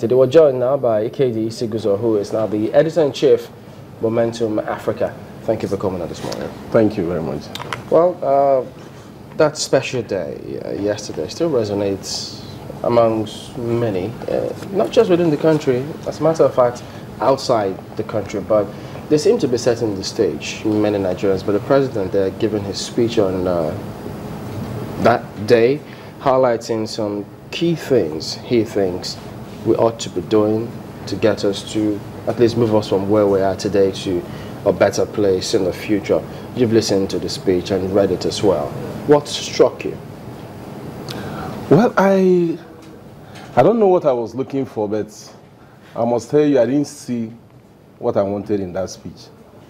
Today we're joined now by Ikedi Siguzo, who is now the Editor-in-Chief, Momentum Africa. Thank you for coming on this morning. Thank you very much. Well, that special day yesterday still resonates amongst many, not just within the country, as a matter of fact, outside the country, but they seem to be setting the stage, many Nigerians. But the president there giving his speech on that day, highlighting some key things he thinks we ought to be doing to get us to, at least move us from where we are today to a better place in the future. You've listened to the speech and read it as well. What struck you? Well, I don't know what I was looking for, but I must tell you I didn't see what I wanted in that speech.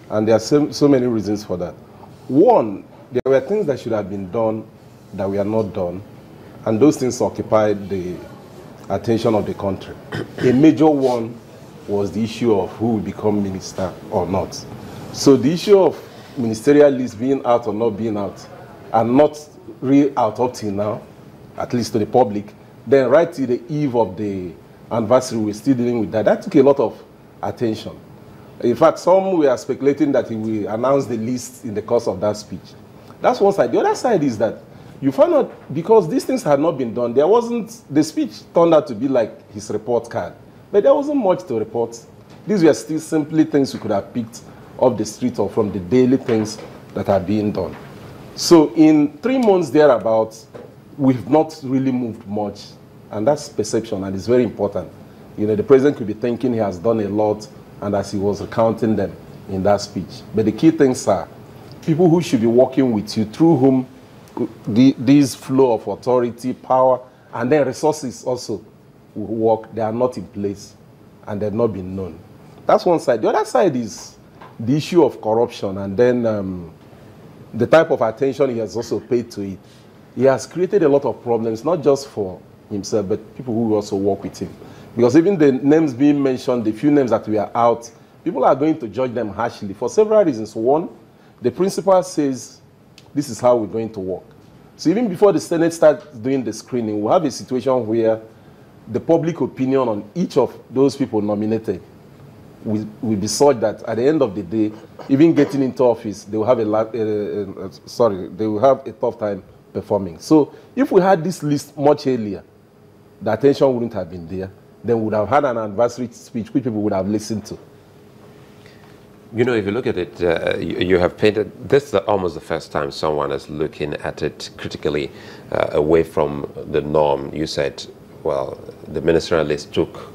And there are so many reasons for that. One, there were things that should have been done that were not done, and those things occupied the attention of the country. A major one was the issue of who will become minister or not. So the issue of ministerial list being out or not being out, and not really out up till now, at least to the public, then right to the eve of the anniversary, we're still dealing with that. That took a lot of attention. In fact, some were speculating that he will announce the list in the course of that speech. That's one side. The other side is that you find out, because these things had not been done, there wasn't, the speech turned out to be like his report card, but there wasn't much to report. These were still simply things you could have picked off the street or from the daily things that are being done. So in 3 months thereabouts, we've not really moved much, and that's perception, and it's very important. You know, the president could be thinking he has done a lot, and as he was recounting them in that speech. But the key things are people who should be working with you, through whom this flow of authority, power, and then resources also will work. They are not in place, and they've not been known. That's one side. The other side is the issue of corruption, and then the type of attention he has also paid to it. He has created a lot of problems, not just for himself, but people who also work with him. Because even the names being mentioned, the few names that we are out, people are going to judge them harshly for several reasons. One, the principal says, this is how we're going to work. So even before the Senate starts doing the screening, we'll have a situation where the public opinion on each of those people nominated will be such that at the end of the day, even getting into office, they will have they will have a tough time performing. So if we had this list much earlier, the attention wouldn't have been there. Then we would have had an advisory speech which people would have listened to. You know, if you look at it, you have painted, this is almost the first time someone is looking at it critically away from the norm. You said, well, the ministerial list took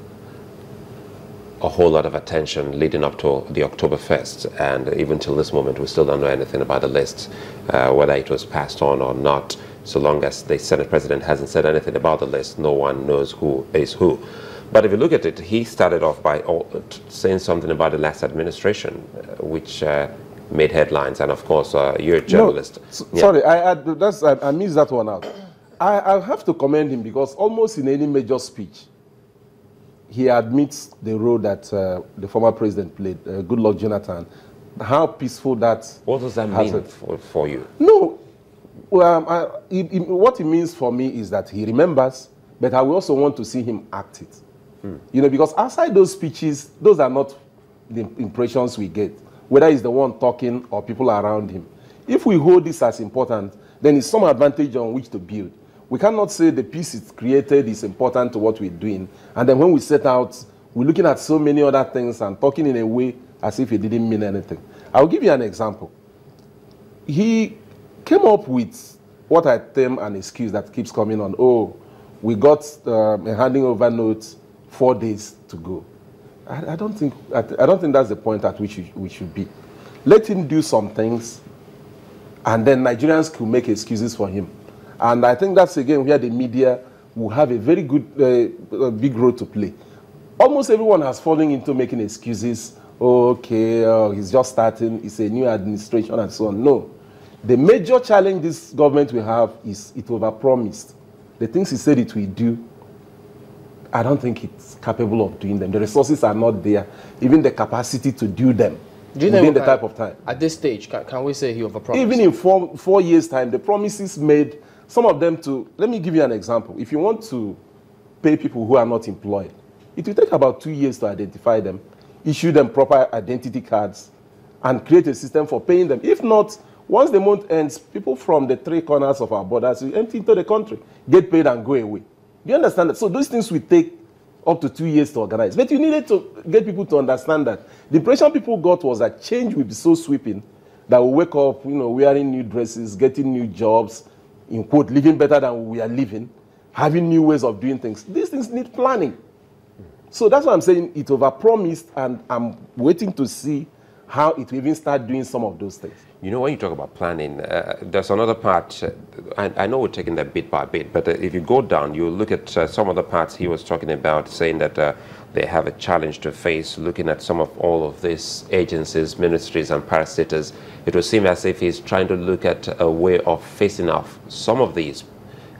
a whole lot of attention leading up to the October 1st, and even till this moment we still don't know anything about the list, whether it was passed on or not. So long as the Senate president hasn't said anything about the list, no one knows who is who. But if you look at it, he started off by saying something about the last administration, which made headlines. And of course, you're a journalist. No, yeah. Sorry, I missed that one out. I have to commend him, because almost in any major speech, he admits the role that the former president played, Goodluck Jonathan, how peaceful that. What does that mean for you? No, well, what it means for me is that he remembers, but I will also want to see him act it. You know, because outside those speeches, those are not the impressions we get, whether he's the one talking or people around him. If we hold this as important, then it's some advantage on which to build. We cannot say the peace it's created is important to what we're doing, and then when we set out, we're looking at so many other things and talking in a way as if it didn't mean anything. I'll give you an example. He came up with what I term an excuse that keeps coming on. Oh, we got a handing over note 4 days to go. I don't think that's the point at which we should be. Let him do some things, and then Nigerians could make excuses for him. And I think that's again where the media will have a very good, big role to play. Almost everyone has fallen into making excuses. Oh, okay, he's just starting, it's a new administration and so on. No. The major challenge this government will have is it overpromised. The things he said it will do, I don't think it's capable of doing them. The resources are not there, even the capacity to do them within the type of time. At this stage, can we say he overpromised? Even in four years' time, the promises made, some of them to, let me give you an example. If you want to pay people who are not employed, It will take about 2 years to identify them, issue them proper identity cards, and create a system for paying them. If not, once the month ends, people from the 3 corners of our borders will empty into the country, get paid and go away. Do you understand that? So those things will take up to 2 years to organize. But you needed to get people to understand that. The impression people got was that change will be so sweeping that we'll wake up, wearing new dresses, getting new jobs, in quote, living better than we are living, having new ways of doing things. These things need planning. So that's why I'm saying it overpromised, and I'm waiting to see how it will even start doing some of those things. You know, when you talk about planning, there's another part. I know we're taking that bit by bit, but if you go down, you look at some of the parts he was talking about, saying that they have a challenge to face, looking at some of all of these agencies, ministries, and parastatals. It would seem as if he's trying to look at a way of facing off some of these,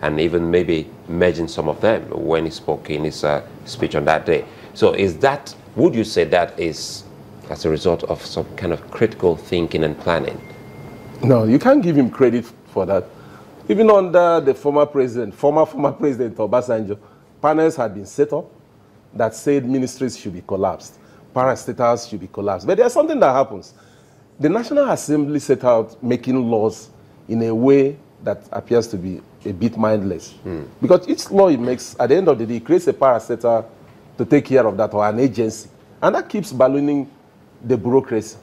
and even maybe merging some of them when he spoke in his speech on that day. So would you say that is as a result of some kind of critical thinking and planning? No, you can't give him credit for that. Even under the former president Obasanjo, panels had been set up that said ministries should be collapsed, parastatals should be collapsed. But there's something that happens. The National Assembly set out making laws in a way that appears to be a bit mindless. Because each law it makes, at the end of the day, it creates a parastatal to take care of that, or an agency. And that keeps ballooning the bureaucracy.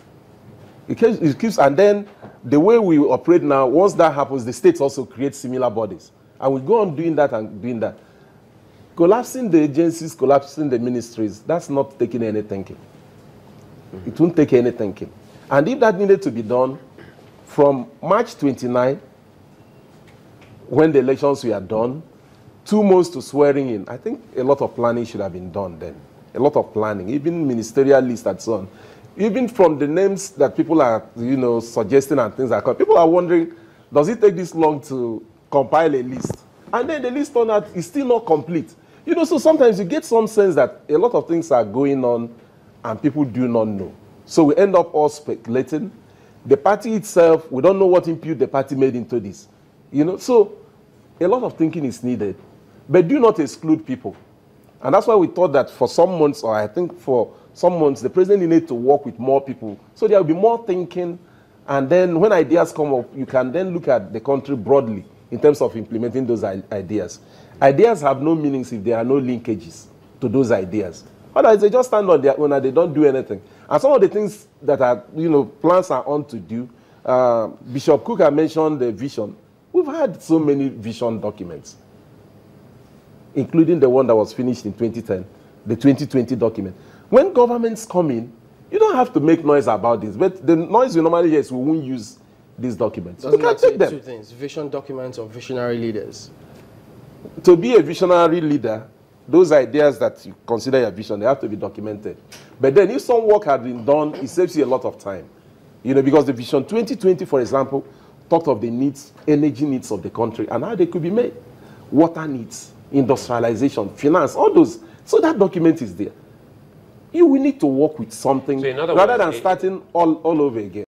It keeps, and then the way we operate now, once that happens, the states also create similar bodies. And we go on doing that and doing that. Collapsing the agencies, collapsing the ministries, that's not taking any thinking. It won't take any thinking. And if that needed to be done, from March 29, when the elections were done, 2 months to swearing in, I think a lot of planning should have been done then. A lot of planning, even ministerial lists and so on. Even from the names that people are, suggesting and things like that, people are wondering, does it take this long to compile a list? And then the list on that is still not complete. So sometimes you get some sense that a lot of things are going on and people do not know. So we end up all speculating. The party itself, we don't know what input the party made into this. So a lot of thinking is needed. But do not exclude people. And that's why we thought that for some months, or I think for some months, the president needed to work with more people. So there will be more thinking. And then when ideas come up, you can then look at the country broadly in terms of implementing those ideas. Ideas have no meanings if there are no linkages to those ideas. Otherwise, they just stand on their own and they don't do anything. And some of the things that are, plans are on to do, Bishop Cook had mentioned the vision. We've had so many vision documents, including the one that was finished in 2010, the 2020 document. When governments come in, you don't have to make noise about this, but the noise we normally hear is we won't use these documents. Doesn't we can take them. 2 things, vision documents or visionary leaders? To be a visionary leader, those ideas that you consider your vision, they have to be documented. But then if some work had been done, it saves you a lot of time. Because the Vision 2020, for example, talked of the needs, energy needs of the country and how they could be made. Water needs, industrialization, finance, all those. So that document is there. You will need to work with something rather than starting all over again.